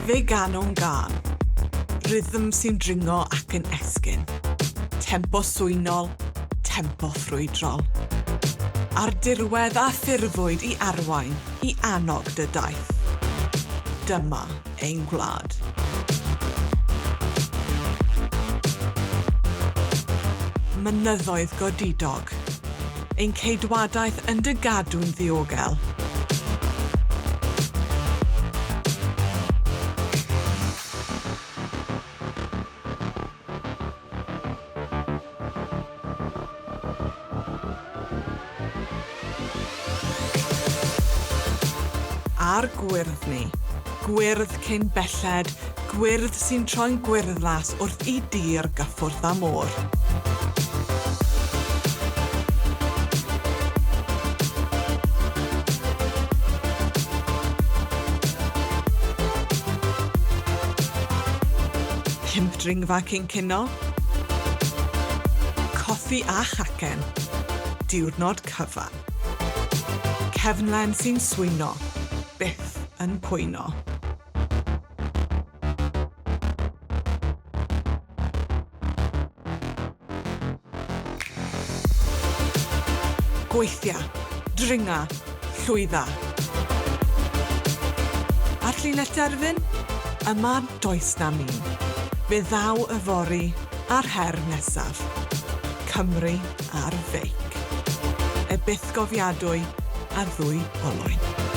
Fe ganwn gan. Rhythm sy'n dringo ac yn esgyn. Tempo swynol, tempo ffrwydrol. A'r dirwedd a ffurfwyd I arwain I annog dy daith. Dyma ein gwlad. Mynyddoedd godidog. Ein ceidwadaeth yn dy gadw'n ddiogel. A'r gwyrdd ni. Gwyrdd cyn belled, gwyrdd sy'n troi'n gwyrddlas wrth I dir gyffwrdd a môr. Pimp dringfa cyn cino. Coffi a chacen. Diwrnod cyfan. Cefnlen sy'n swyno. Byth yn pwyno. Gweithia, dringa, llwydda. A'r llinell derfyn? Yma does na mi. Fe ddaw y fori a'r her nesaf. Cymru ar feic. Y byth gofiadwy a ddwy olwyn.